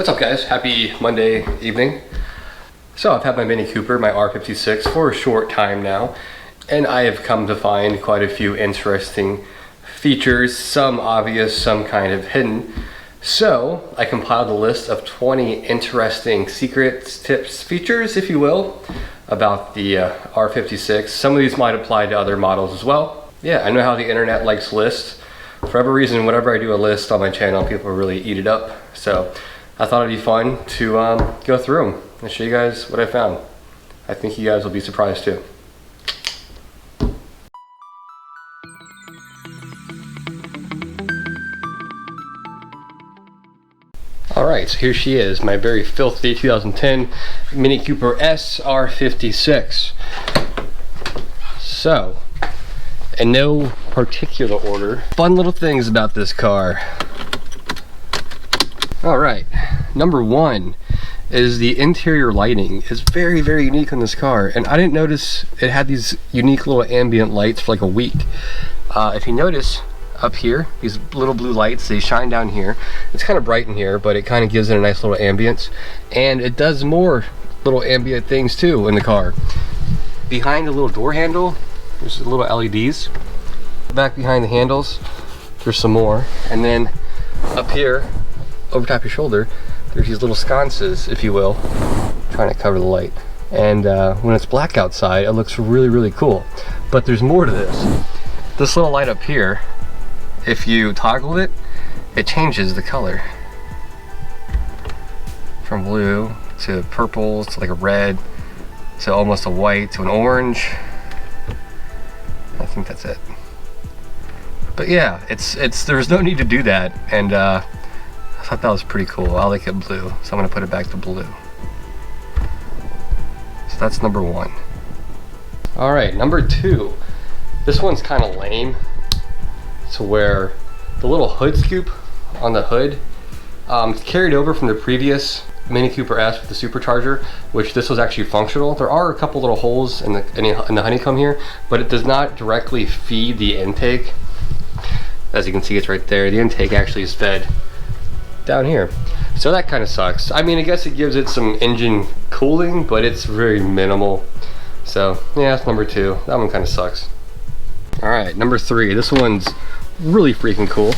What's up, guys? Happy Monday evening. So I've had my Mini Cooper, my R56, for a short time now, and I have come to find quite a few interesting features, some obvious, some kind of hidden. So I compiled a list of 20 interesting secrets, tips, features, if you will, about the R56. Some of these might apply to other models as well. Yeah, I know how the internet likes lists. For whatever reason, whenever I do a list on my channel, people really eat it up. So I thought it'd be fun to go through them and show you guys what I found. I think you guys will be surprised too. Alright, so here she is, my very filthy 2010 Mini Cooper R56. So, in no particular order, fun little things about this car. Alright, number one is the interior lighting is very, very unique on this car, and I didn't notice it had these unique little ambient lights for like a week. If you notice up here, these little blue lights, they shine down here. It's kind of bright in here, but it kind of gives it a nice little ambience, and it does more little ambient things too in the car. Behind the little door handle, there's the little LEDs. Back behind the handles, there's some more, and then up here over top your shoulder, there's these little sconces, if you will, trying to cover the light. And when it's black outside, it looks really, really cool. But there's more to this. This little light up here, if you toggle it, it changes the color from blue to purple to like a red to almost a white to an orange. I think that's it. But yeah, there's no need to do that, and I thought that was pretty cool. I like it blue, so I'm gonna put it back to blue. So that's number one. All right, number two. This one's kind of lame. To where the little hood scoop on the hood carried over from the previous Mini Cooper S with the supercharger, which this was actually functional. There are a couple little holes in the honeycomb here, but it does not directly feed the intake. As you can see, it's right there. The intake actually is fed down here, so that kind of sucks. I mean, I guess it gives it some engine cooling, but it's very minimal. So yeah, that's number two. That one kind of sucks. All right, number three. This one's really freaking cool.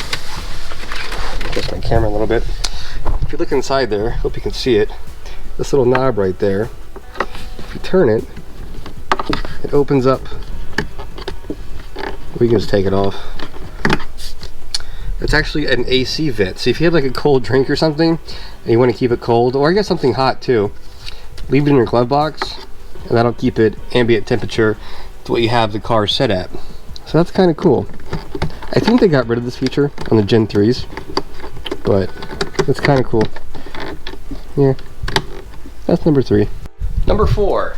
Adjust my camera a little bit. If you look inside there, hope you can see it. This little knob right there, if you turn it, it opens up. We can just take it off. It's actually an AC vent. So if you have like a cold drink or something and you want to keep it cold, or I guess something hot too, leave it in your glove box and that'll keep it ambient temperature to what you have the car set at. So that's kind of cool. I think they got rid of this feature on the Gen 3s, but it's kind of cool. Yeah, that's number three. Number four,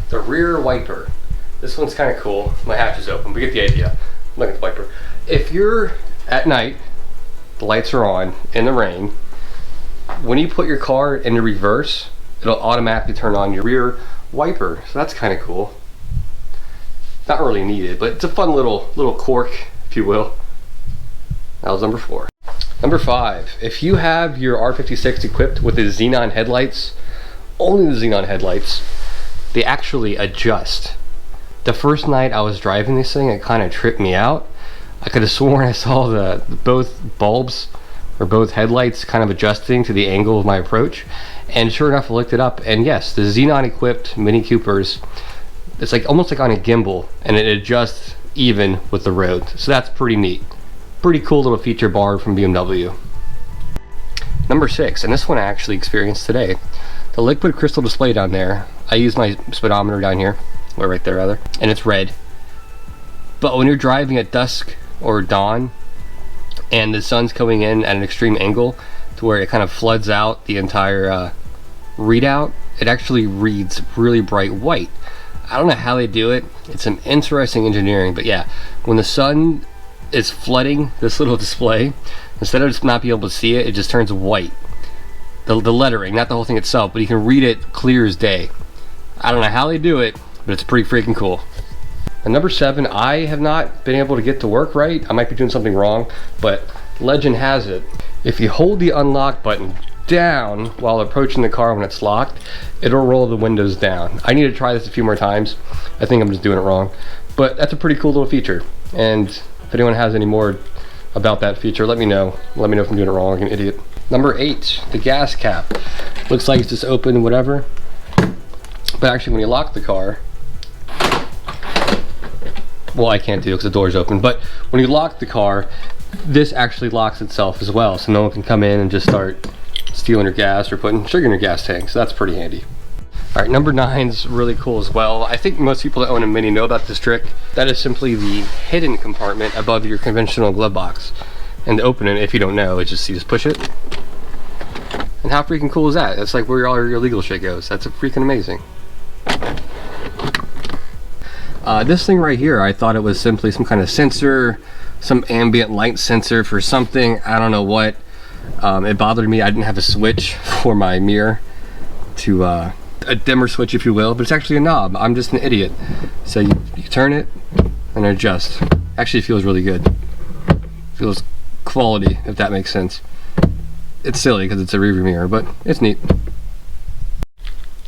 the rear wiper. This one's kind of cool. My hatch is open, but you get the idea. Look at the wiper. If you're at night, the lights are on in the rain, when you put your car into reverse, it'll automatically turn on your rear wiper. So that's kind of cool. Not really needed, but it's a fun little quirk, if you will. That was number four. Number five, if you have your R56 equipped with the xenon headlights, only the xenon headlights, they actually adjust. The first night I was driving this thing, it kind of tripped me out. I could have sworn I saw both bulbs or both headlights kind of adjusting to the angle of my approach, and sure enough I looked it up, and yes, the xenon equipped Mini Coopers, it's like almost like on a gimbal, and it adjusts even with the road. So that's pretty neat. Pretty cool little feature borrowed from BMW. Number six, and this one I actually experienced today. The liquid crystal display down there, I use my speedometer down here, or right there rather, and it's red. But when you're driving at dusk or dawn, and the sun's coming in at an extreme angle to where it kind of floods out the entire readout, it actually reads really bright white. I don't know how they do it. It's some interesting engineering, but yeah, when the sun is flooding this little display, instead of just not being able to see it, it just turns white. The lettering, not the whole thing itself, but you can read it clear as day. I don't know how they do it, but it's pretty freaking cool. And number seven, I have not been able to get to work right. I might be doing something wrong, but legend has it, if you hold the unlock button down while approaching the car when it's locked, it'll roll the windows down. I need to try this a few more times. I think I'm just doing it wrong, but that's a pretty cool little feature. And if anyone has any more about that feature, let me know. Let me know if I'm doing it wrong like an idiot. Number 8, the gas cap. Looks like it's just open, whatever. But actually, when you lock the car, well, I can't do it because the door's open, but when you lock the car, this actually locks itself as well, so no one can come in and just start stealing your gas or putting sugar in your gas tank, so that's pretty handy. All right, number 9 is really cool as well. I think most people that own a Mini know about this trick. That is simply the hidden compartment above your conventional glove box. And to open it, if you don't know, it's just, you just push it. And how freaking cool is that? That's like where all your legal shit goes. That's freaking amazing. This thing right here, I thought it was simply some kind of sensor, some ambient light sensor for something. I don't know what. It bothered me. I didn't have a switch for my mirror to a dimmer switch, if you will, but it's actually a knob. I'm just an idiot. So you turn it and adjust. Actually, it feels really good. Feels quality, if that makes sense. It's silly because it's a rearview mirror, but it's neat.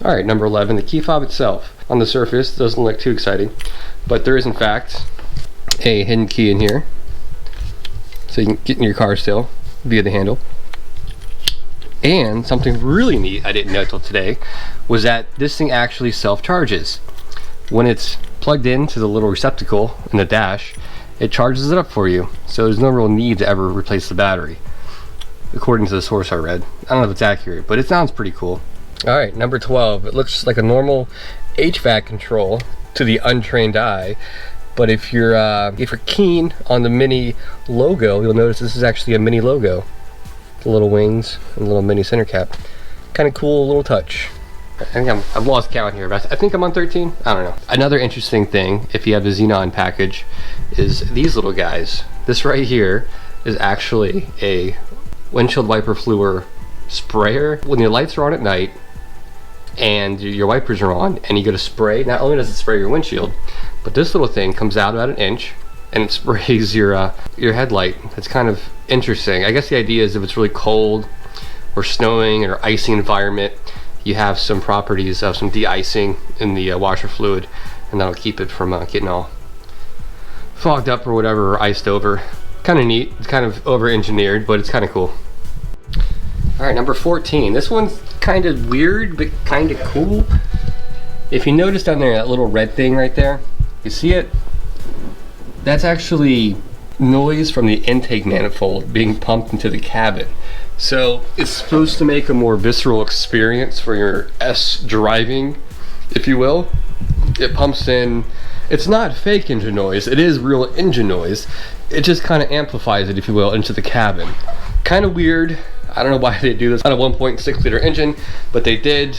All right, number 11, the key fob itself. On the surface, doesn't look too exciting, but there is in fact a hidden key in here, so you can get in your car still via the handle. And something really neat I didn't know until today was that this thing actually self-charges. When it's plugged into the little receptacle in the dash, it charges it up for you, so there's no real need to ever replace the battery, according to the source I read. I don't know if it's accurate, but it sounds pretty cool. All right, number 12. It looks like a normal HVAC control to the untrained eye, but if you're keen on the Mini logo, you'll notice this is actually a Mini logo. The little wings and little Mini center cap. Kind of cool little touch. I think I've lost count here, but I think I'm on 13. I don't know. Another interesting thing, if you have the Xenon package, is these little guys. This right here is actually a windshield wiper fluid sprayer. When your lights are on at night and your wipers are on and you go to spray, not only does it spray your windshield, but this little thing comes out about an inch and it sprays your headlight. It's kind of interesting. I guess the idea is if it's really cold or snowing or icy environment, you have some properties of some de-icing in the washer fluid, and that'll keep it from getting all fogged up or whatever, or iced over. Kind of neat. It's kind of over-engineered, but it's kind of cool. All right, number 14. This one's kind of weird, but kind of cool. If you notice down there, that little red thing right there, you see it? That's actually noise from the intake manifold being pumped into the cabin. So it's supposed to make a more visceral experience for your S driving, if you will. It pumps in, it's not fake engine noise, it is real engine noise. It just kind of amplifies it, if you will, into the cabin. Kind of weird. I don't know why they do this on a 1.6 liter engine, but they did.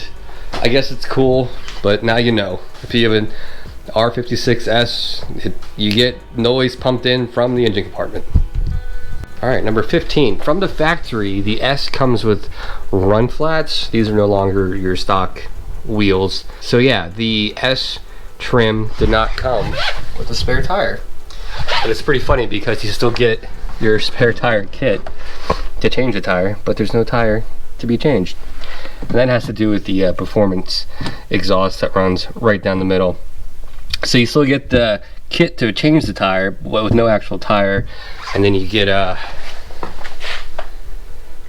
I guess it's cool, but now you know. If you have an R56S, you get noise pumped in from the engine compartment. All right, number 15. From the factory, the S comes with run flats. These are no longer your stock wheels. So yeah, the S trim did not come with a spare tire. But it's pretty funny because you still get your spare tire kit to change the tire, but there's no tire to be changed. And that has to do with the performance exhaust that runs right down the middle. So you still get the kit to change the tire, but with no actual tire, and then you get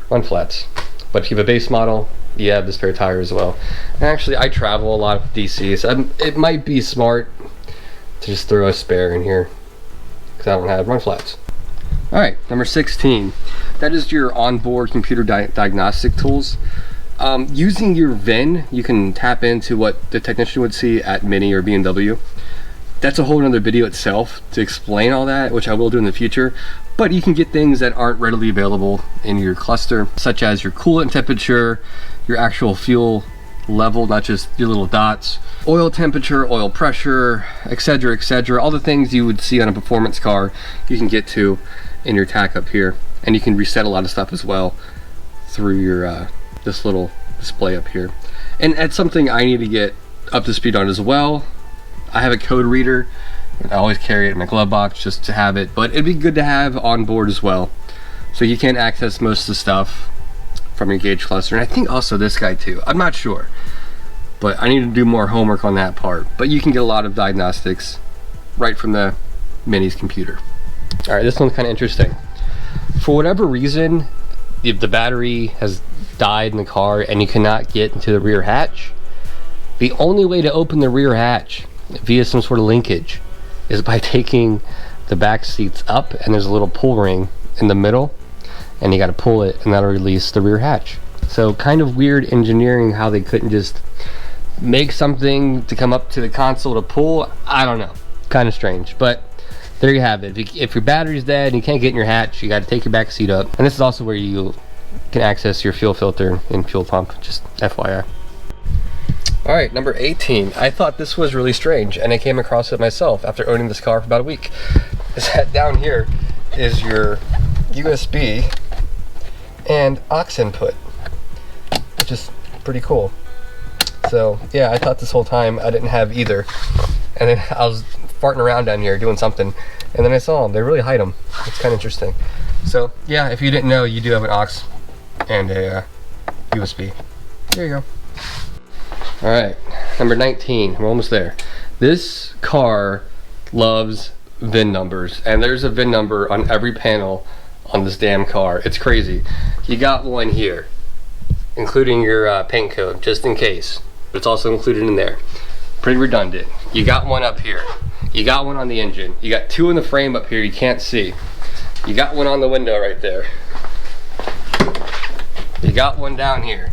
run flats. But if you have a base model, you have the spare tire as well. And actually, I travel a lot with DC, so it might be smart to just throw a spare in here because I don't have run flats. All right, number 16. That is your onboard computer diagnostic tools. Using your VIN, you can tap into what the technician would see at Mini or BMW. That's a whole other video itself to explain all that, which I will do in the future. But you can get things that aren't readily available in your cluster, such as your coolant temperature, your actual fuel level, not just your little dots, oil temperature, oil pressure, etc., etc. All the things you would see on a performance car, you can get to in your TAC up here. And you can reset a lot of stuff as well through your this little display up here. And that's something I need to get up to speed on as well. I have a code reader, and I always carry it in my glove box just to have it, but it'd be good to have on board as well. So you can't access most of the stuff from your gauge cluster, and I think also this guy too. I'm not sure, but I need to do more homework on that part. But you can get a lot of diagnostics right from the Mini's computer. All right, this one's kind of interesting. For whatever reason, if the battery has died in the car and you cannot get into the rear hatch, the only way to open the rear hatch via some sort of linkage is by taking the back seats up, and there's a little pull ring in the middle, and you got to pull it, and that'll release the rear hatch. So kind of weird engineering how they couldn't just make something to come up to the console to pull. I don't know, kind of strange, but there you have it. If your battery's dead and you can't get in your hatch, you got to take your back seat up. And this is also where you can access your fuel filter and fuel pump, just FYI. All right, number 18. I thought this was really strange, and I came across it myself after owning this car for about a week. Is that down here is your USB and aux input, which is pretty cool. So yeah, I thought this whole time I didn't have either, and then I was farting around down here doing something, and then I saw them. They really hide them. It's kind of interesting. So yeah, if you didn't know, you do have an aux and a USB. There you go. All right, number 19. We're almost there. This car loves VIN numbers, and there's a VIN number on every panel on this damn car. It's crazy. You got one here, including your paint code, just in case, but it's also included in there. Pretty redundant. You got one up here. You got one on the engine. You got two in the frame up here you can't see. You got one on the window right there. You got one down here.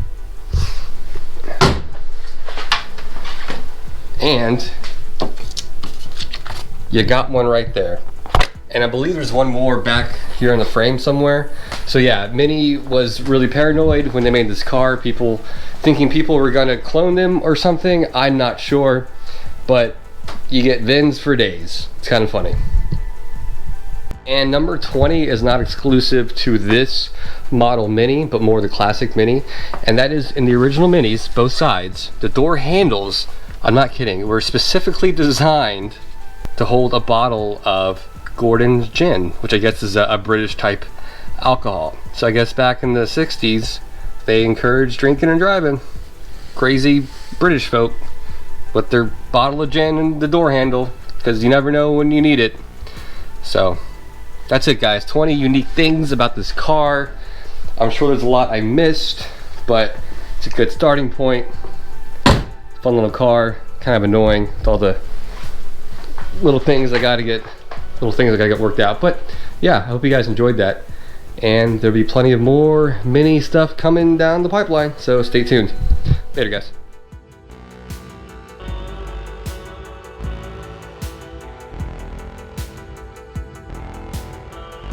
And you got one right there. And I believe there's one more back here in the frame somewhere. So yeah, Mini was really paranoid when they made this car, thinking people were gonna clone them or something. I'm not sure, but you get VINs for days. It's kind of funny. And number 20 is not exclusive to this model Mini, but more the classic Mini. And that is, in the original Minis, both sides, the door handles, I'm not kidding, were specifically designed to hold a bottle of Gordon's gin, which I guess is a British type alcohol. So I guess back in the 60s, they encouraged drinking and driving. Crazy British folk with their bottle of gin and the door handle, because you never know when you need it. So that's it, guys. 20 unique things about this car. I'm sure there's a lot I missed, but it's a good starting point. Fun little car, kind of annoying with all the little things I gotta get worked out. But yeah, I hope you guys enjoyed that, and there'll be plenty of more Mini stuff coming down the pipeline, so stay tuned. Later, guys.